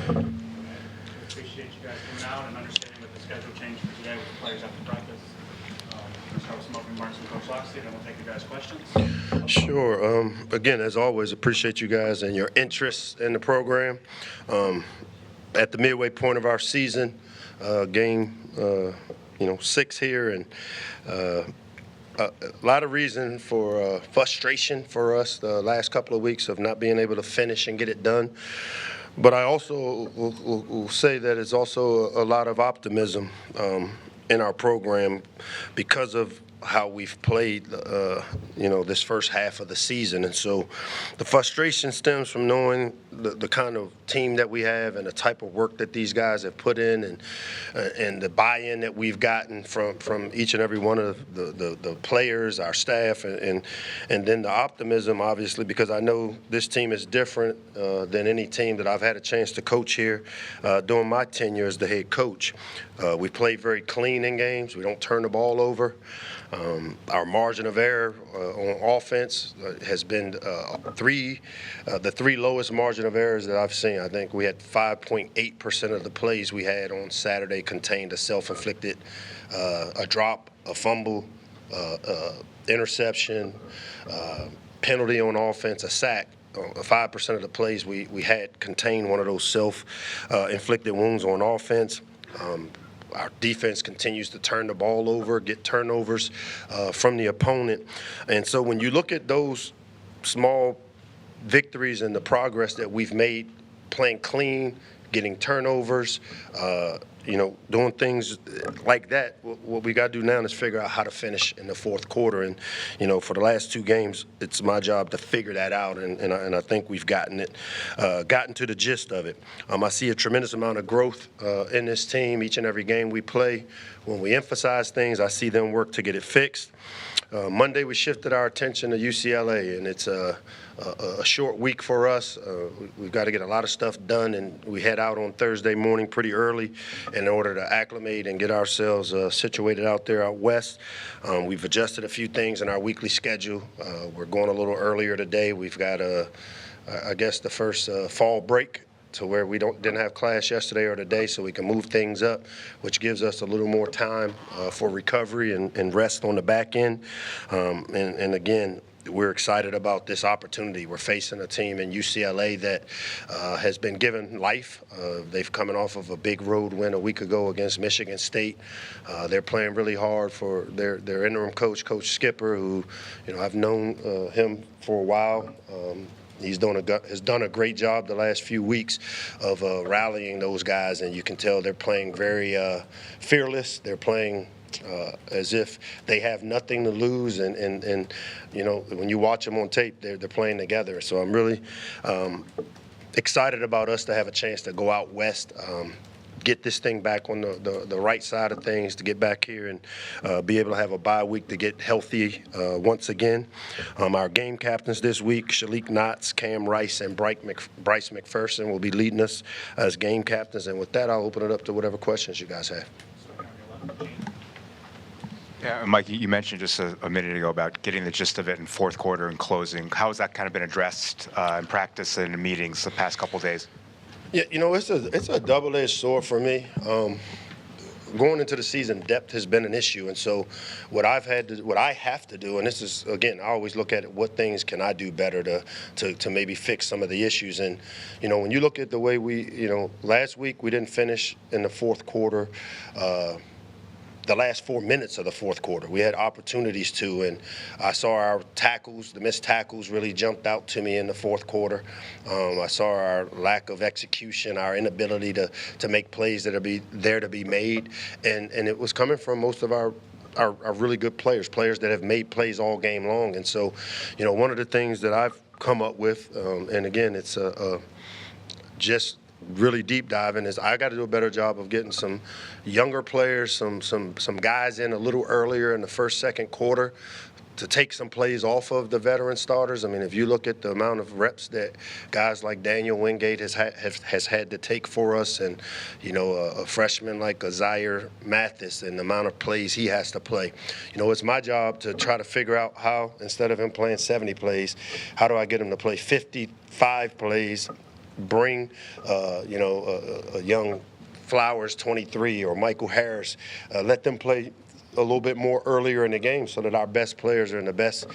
Appreciate you guys coming out and understanding that the schedule changed for today with the players after practice. We'll start with some opening remarks from Coach Locksley, then we'll take you guys' questions. Sure. Again, as always, appreciate you guys and your interest in the program. At the midway point of our season, game 6 here, and a lot of reason for frustration for us the last couple of weeks of not being able to finish and get it done. But I also will say that it's also a lot of optimism in our program because of how we've played, this first half of the season. And so the frustration stems from knowing the kind of team that we have and the type of work that these guys have put in and the buy-in that we've gotten from each and every one of the players, our staff, and then the optimism, obviously, because I know this team is different than any team that I've had a chance to coach here during my tenure as the head coach. We play very clean in games. We don't turn the ball over. Our margin of error on offense has been the three lowest margin of errors that I've seen. I think we had 5.8% of the plays we had on Saturday contained a self-inflicted, a drop, a fumble, interception, penalty on offense, a sack. 5% of the plays we had contained one of those self-inflicted wounds on offense. Our defense continues to turn the ball over, get turnovers from the opponent. And so when you look at those small victories and the progress that we've made playing clean, getting turnovers, doing things like that, what we got to do now is figure out how to finish in the fourth quarter. And, for the last 2 games, it's my job to figure that out, and I think we've gotten to the gist of it. I see a tremendous amount of growth in this team each and every game we play. When we emphasize things, I see them work to get it fixed. Monday, we shifted our attention to UCLA, and it's a short week for us. We've got to get a lot of stuff done, and we head out on Thursday morning pretty early in order to acclimate and get ourselves situated out there out west. We've adjusted a few things in our weekly schedule. We're going a little earlier today. We've got, the first fall break to where we didn't have class yesterday or today, so we can move things up, which gives us a little more time for recovery and rest on the back end. And again, we're excited about this opportunity. We're facing a team in UCLA that has been given life. They've coming off of a big road win a week ago against Michigan State. They're playing really hard for their interim coach, Coach Skipper, who, I've known him for a while. He's has done a great job the last few weeks of rallying those guys, and you can tell they're playing very fearless. They're playing as if they have nothing to lose, and when you watch them on tape, they're playing together. So I'm really excited about us to have a chance to go out west, get this thing back on the right side of things, to get back here and be able to have a bye week to get healthy once again. Our game captains this week, Shalik Knotts, Cam Rice, and Bryce McPherson will be leading us as game captains. And with that, I'll open it up to whatever questions you guys have. Yeah, Mike, you mentioned just a minute ago about getting the gist of it in fourth quarter and closing. How has that kind of been addressed in practice and in meetings the past couple of days? Yeah, it's a double-edged sword for me. Going into the season, depth has been an issue, and so what I have to do, and this is, again, I always look at it, what things can I do better to maybe fix some of the issues. And when you look at the way last week we didn't finish in the fourth quarter. The last 4 minutes of the fourth quarter, we had opportunities to, and I saw our tackles, the missed tackles really jumped out to me in the fourth quarter. I saw our lack of execution, our inability to make plays that are there to be made, and it was coming from most of our really good players that have made plays all game long. And so, one of the things that I've come up with, and again, it's just really deep diving, is I got to do a better job of getting some younger players, some guys in a little earlier in the first, second quarter to take some plays off of the veteran starters. I mean, if you look at the amount of reps that guys like Daniel Wingate has had to take for us, and a freshman like Zaire Mathis and the amount of plays he has to play, it's my job to try to figure out how, instead of him playing 70 plays, how do I get him to play 55 plays bring, a young Flowers 23 or Michael Harris, let them play a little bit more earlier in the game so that our best players are in the best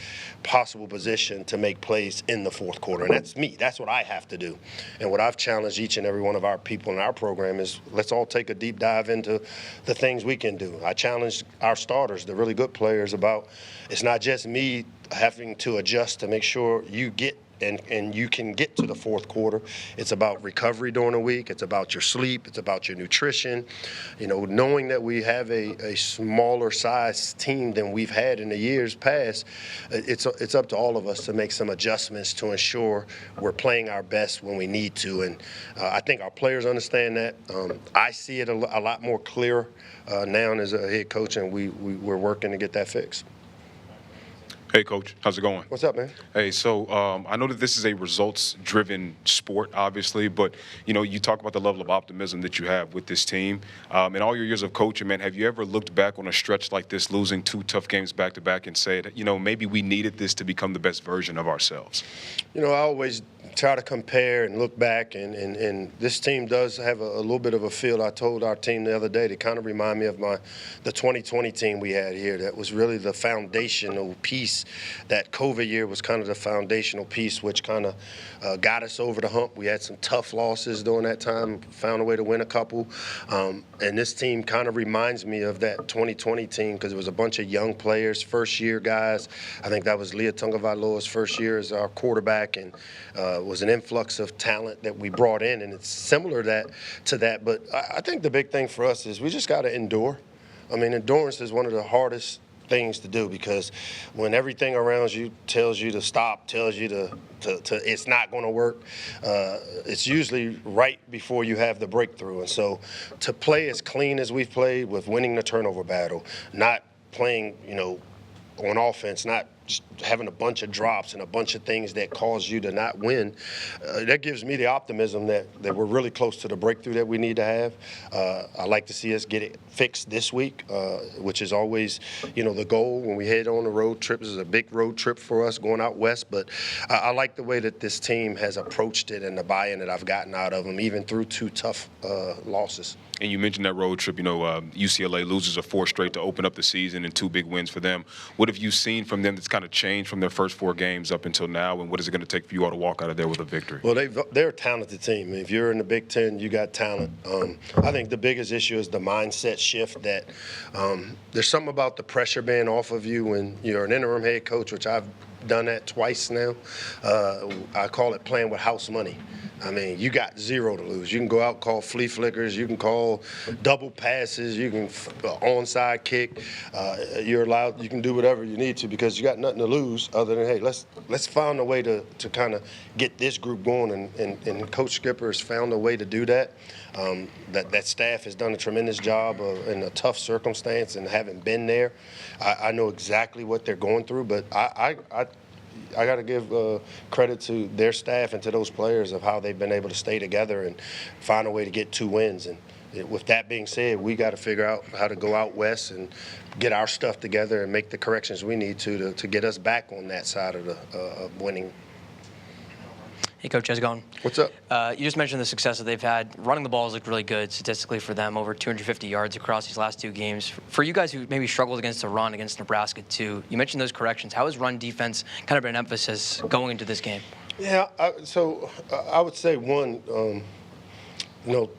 possible position to make plays in the fourth quarter. And that's me. That's what I have to do. And what I've challenged each and every one of our people in our program is let's all take a deep dive into the things we can do. I challenged our starters, the really good players, about it's not just me having to adjust to make sure you get and you can get to the fourth quarter. It's about recovery during the week. It's about your sleep. It's about your nutrition. Knowing that we have a smaller size team than we've had in the years past, it's up to all of us to make some adjustments to ensure we're playing our best when we need to. And I think our players understand that. I see it a lot more clear now as a head coach, and we're working to get that fixed. Hey, Coach. How's it going? What's up, man? Hey, so I know that this is a results-driven sport, obviously, but, you talk about the level of optimism that you have with this team. In all your years of coaching, man, have you ever looked back on a stretch like this, losing 2 tough games back-to-back, and said, maybe we needed this to become the best version of ourselves? I always try to compare and look back, and this team does have a little bit of a feel. I told our team the other day to kind of remind me of the 2020 team we had here. That was really the foundational piece. That COVID year was kind of the foundational piece, which kind of got us over the hump. We had some tough losses during that time, found a way to win a couple. And this team kind of reminds me of that 2020 team because it was a bunch of young players, first-year guys. I think that was Leah Tungavailoa's first year as our quarterback, and was an influx of talent that we brought in, and it's similar to that. But I think the big thing for us is we just got to endure. I mean, endurance is one of the hardest things to do because when everything around you tells you to stop, tells you to it's not going to work, it's usually right before you have the breakthrough. And so to play as clean as we've played with winning the turnover battle, not playing, on offense, not just having a bunch of drops and a bunch of things that cause you to not win, that gives me the optimism that we're really close to the breakthrough that we need to have. I like to see us get it fixed this week, which is always, the goal when we head on the road trip. This is a big road trip for us going out west, but I like the way that this team has approached it and the buy-in that I've gotten out of them, even through 2 tough losses. And you mentioned that road trip, UCLA loses a 4 straight to open up the season and 2 big wins for them. What have you seen from them that's kind of changed from their first 4 games up until now, and what is it going to take for you all to walk out of there with a victory? Well, they're a talented team. If you're in the Big Ten, you got talent. I think the biggest issue is the mindset shift that there's something about the pressure being off of you when you're an interim head coach, which I've done that twice now. I call it playing with house money. I mean, you got 0 to lose. You can go out, call flea flickers. You can call double passes. You can onside kick. You're allowed. You can do whatever you need to because you got nothing to lose other than, hey, let's find a way to kind of get this group going. And Coach Skipper has found a way to do that. That staff has done a tremendous job in a tough circumstance, and having been there, I know exactly what they're going through. But I got to give credit to their staff and to those players of how they've been able to stay together and find a way to get 2 wins. And with that being said, we got to figure out how to go out west and get our stuff together and make the corrections we need to get us back on that side of the winning. Hey, Coach, how's it going? What's up? You just mentioned the success that they've had. Running the ball has looked really good statistically for them, over 250 yards across these last 2 games. For you guys who maybe struggled against the run against Nebraska too, you mentioned those corrections. How has run defense kind of been an emphasis going into this game? Yeah, so I would say one,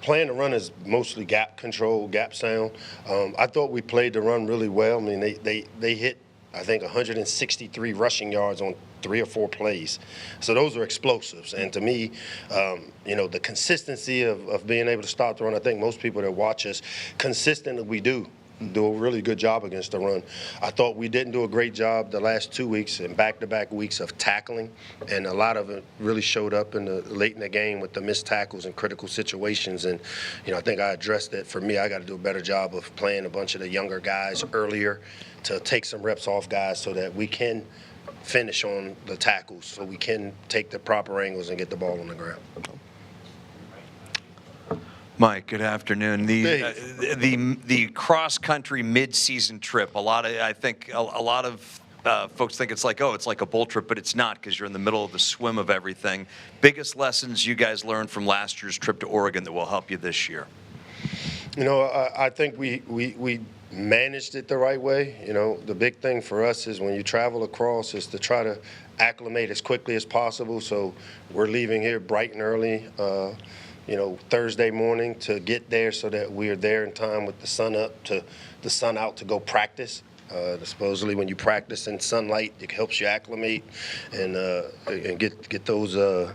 playing the run is mostly gap control, gap sound. I thought we played the run really well. I mean, they hit, I think, 163 rushing yards on 3 or 4 plays. So those are explosives. And to me, the consistency of being able to stop the run, I think most people that watch us, consistently we do a really good job against the run. I thought we didn't do a great job the last 2 weeks and back-to-back weeks of tackling, and a lot of it really showed up late in the game with the missed tackles and critical situations. And, I think I addressed that. For me, I got to do a better job of playing a bunch of the younger guys earlier to take some reps off guys so that we can finish on the tackles, so we can take the proper angles and get the ball on the ground. Mike, good afternoon. The cross country mid-season trip. I think a lot of folks think it's like, oh, it's like a bowl trip, but it's not because you're in the middle of the swim of everything. Biggest lessons you guys learned from last year's trip to Oregon that will help you this year? You know, I think we managed it the right way. You know, the big thing for us is when you travel across is to try to acclimate as quickly as possible. So we're leaving here bright and early, you know, Thursday morning to get there so that we're there in time with the sun out to go practice. Supposedly, when you practice in sunlight, it helps you acclimate and get the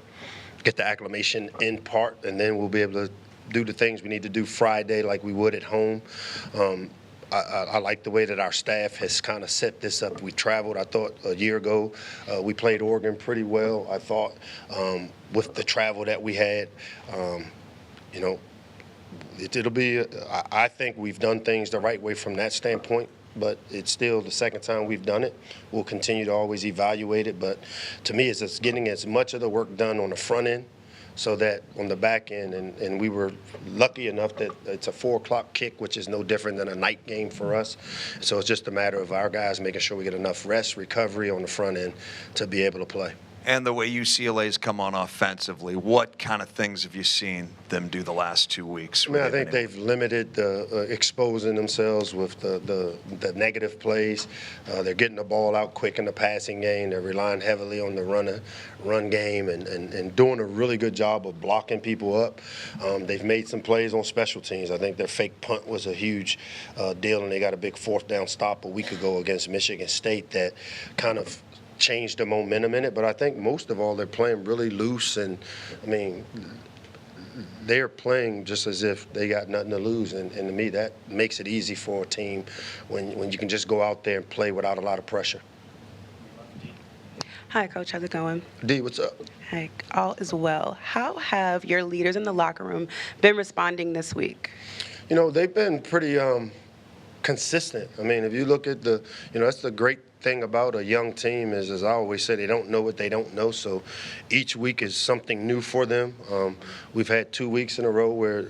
acclimation in part, and then we'll be able to do the things we need to do Friday like we would at home. I like the way that our staff has kind of set this up. We traveled, I thought, a year ago. We played Oregon pretty well, I thought, with the travel that we had. You know, it'll be, I think we've done things the right way from that standpoint, but it's still the second time we've done it. We'll continue to always evaluate it, but to me, it's just getting as much of the work done on the front end so that on the back end, and we were lucky enough that it's a 4 o'clock kick, which is no different than a night game for us. So it's just a matter of our guys making sure we get enough rest, recovery on the front end to be able to play. And the way UCLA's come on offensively, what kind of things have you seen them do the last 2 weeks? I mean, I think they've limited the exposing themselves with the negative plays. They're getting the ball out quick in the passing game. They're relying heavily on the run game and doing a really good job of blocking people up. They've made some plays on special teams. I think their fake punt was a huge deal, and they got a big 4th down stop a week ago against Michigan State that kind of changed the momentum in it. But I think most of all, they're playing really loose, and I mean, they're playing just as if they got nothing to lose, and to me that makes it easy for a team when you can just go out there and play without a lot of pressure. Hi, Coach. How's it going? D, what's up? Hey, all is well. How have your leaders in the locker room been responding this week? You know, they've been pretty consistent. I mean, if you look at that's the great thing about a young team is, as I always say, they don't know what they don't know. So each week is something new for them. We've had 2 weeks in a row where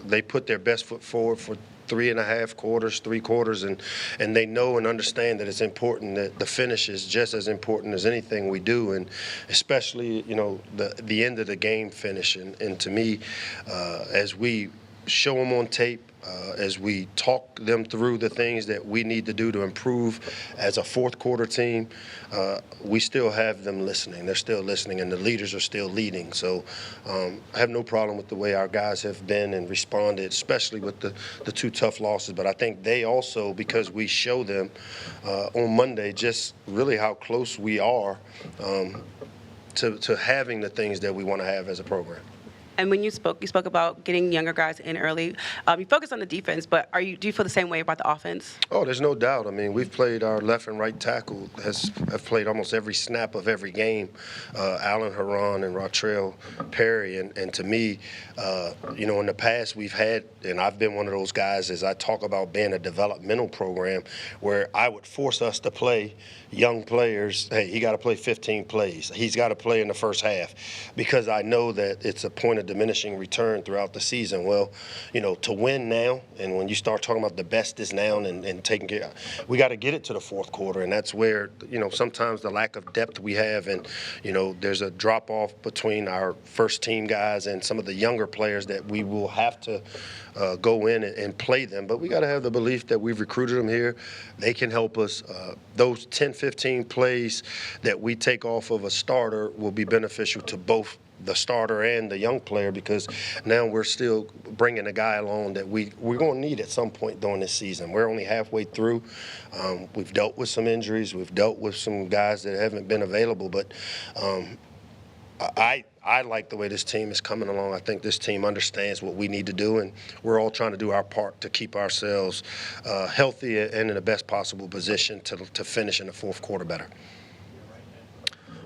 they put their best foot forward for 3.5 quarters, 3 quarters, and they know and understand that it's important that the finish is just as important as anything we do, and especially, you know, the end of the game finish. And to me, as we show them on tape, as we talk them through the things that we need to do to improve as a 4th quarter team, we still have them listening. They're still listening, and the leaders are still leading. So I have no problem with the way our guys have been and responded, especially with the 2 tough losses. But I think they also, because we show them on Monday just really how close we are to having the things that we want to have as a program. And when you spoke about getting younger guys in early. You focused on the defense, but do you feel the same way about the offense? Oh, there's no doubt. I mean, we've played our left and right tackle have played almost every snap of every game. Alan Haran and Ratrell Perry, and to me, you know, in the past we've had, and I've been one of those guys as I talk about being a developmental program where I would force us to play young players. Hey, he got to play 15 plays. He's got to play in the first half because I know that it's a point of diminishing return throughout the season. Well, you know, to win now, and when you start talking about the best is now and taking care, we got to get it to the 4th quarter, and that's where, you know, sometimes the lack of depth we have, and, you know, there's a drop-off between our first-team guys and some of the younger players that we will have to go in and play them. But we got to have the belief that we've recruited them here. They can help us. Those 10, 15 plays that we take off of a starter will be beneficial to both the starter and the young player, because now we're still bringing a guy along that we're going to need at some point during this season. We're only halfway through. We've dealt with some injuries. We've dealt with some guys that haven't been available. But I like the way this team is coming along. I think this team understands what we need to do, and we're all trying to do our part to keep ourselves healthy and in the best possible position to finish in the 4th quarter better.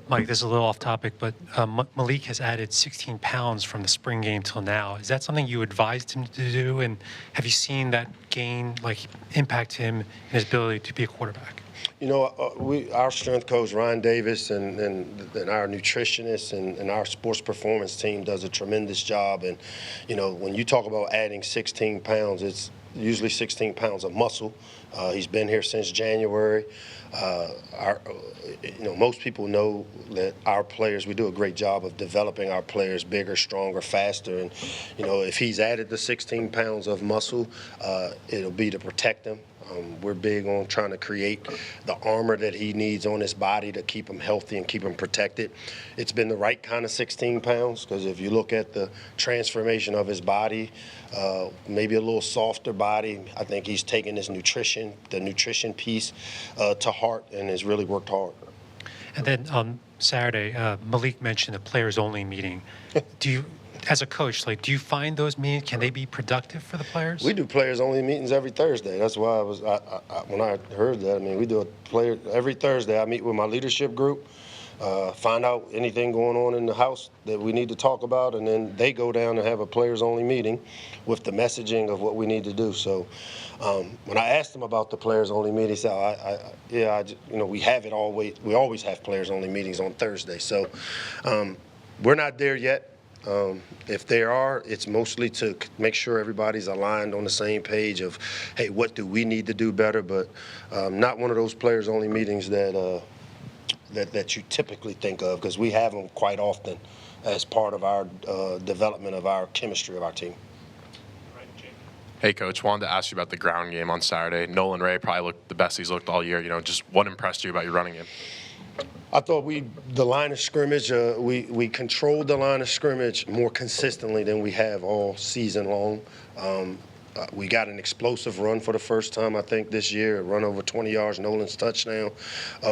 Mike, this is a little off topic, but Malik has added 16 pounds from the spring game till now. Is that something you advised him to do? And have you seen that gain, like, impact him in his ability to be a quarterback? Our strength coach, Ryan Davis, and our nutritionist and our sports performance team does a tremendous job. And, when you talk about adding 16 pounds, it's usually 16 pounds of muscle. He's been here since January. Most people know that our players, we do a great job of developing our players bigger, stronger, faster. And, if he's added the 16 pounds of muscle, it'll be to protect him. We're big on trying to create the armor that he needs on his body to keep him healthy and keep him protected. It's been the right kind of 16 pounds because if you look at the transformation of his body, maybe a little softer body, I think he's taken his the nutrition piece to heart and has really worked hard. And then on Saturday, Malik mentioned a players-only meeting. As a coach, do you find those meetings, can they be productive for the players? We do players-only meetings every Thursday. That's why when I heard that, we do every Thursday. I meet with my leadership group, find out anything going on in the house that we need to talk about, and then they go down and have a players-only meeting with the messaging of what we need to do. So when I asked them about the players-only meeting, he said, we have it always. We always have players-only meetings on Thursday. So we're not there yet. If there are, it's mostly to make sure everybody's aligned on the same page of, hey, what do we need to do better? But not one of those players-only meetings that you typically think of, because we have them quite often as part of our development of our chemistry of our team. Hey, Coach, wanted to ask you about the ground game on Saturday. Nolan Ray probably looked the best he's looked all year. Just what impressed you about your running game? I thought the line of scrimmage, we controlled the line of scrimmage more consistently than we have all season long. We got an explosive run for the first time, I think, this year, a run over 20 yards, Nolan's touchdown.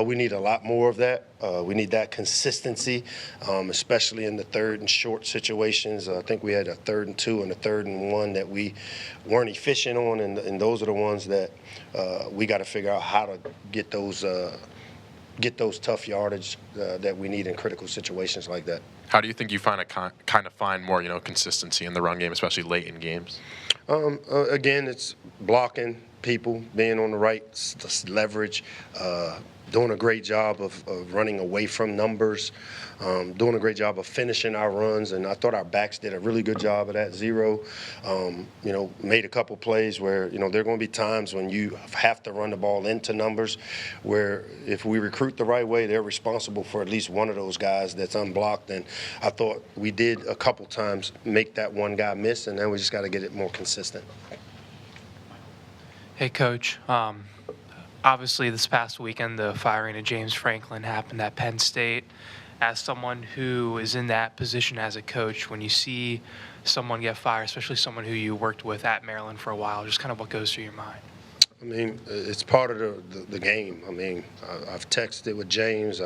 We need a lot more of that. We need that consistency, especially in the third and short situations. I think we had a 3rd and 2 and a 3rd and 1 that we weren't efficient on, and those are the ones that we got to figure out how to get those tough yardage that we need in critical situations like that. How do you think you find more, consistency in the run game, especially late in games? Again, it's blocking people, being on the right leverage, doing a great job of running away from numbers, doing a great job of finishing our runs, and I thought our backs did a really good job of that. Zero, made a couple plays where, there are going to be times when you have to run the ball into numbers where if we recruit the right way, they're responsible for at least one of those guys that's unblocked, and I thought we did a couple times make that one guy miss, and then we just got to get it more consistent. Hey, Coach. Obviously, this past weekend, the firing of James Franklin happened at Penn State. As someone who is in that position as a coach, when you see someone get fired, especially someone who you worked with at Maryland for a while, just kind of what goes through your mind? It's part of the game. I've texted with James.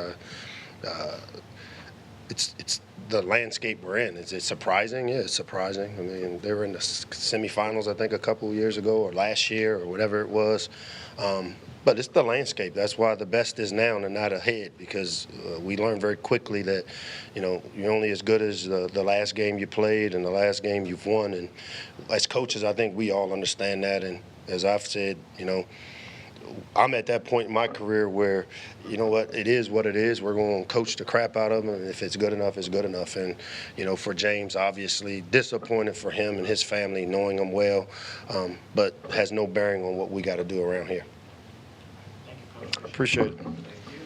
It's the landscape we're in. Is it surprising? Yeah, it's surprising. They were in the semifinals, I think, a couple of years ago or last year or whatever it was. But it's the landscape. That's why the best is now and not ahead, because we learned very quickly that, you're only as good as the last game you played and the last game you've won. And as coaches, I think we all understand that. And as I've said, I'm at that point in my career where, it is what it is. We're going to coach the crap out of them, and if it's good enough, it's good enough. And, for James, obviously disappointed for him and his family, knowing him well, but has no bearing on what we got to do around here. Appreciate it.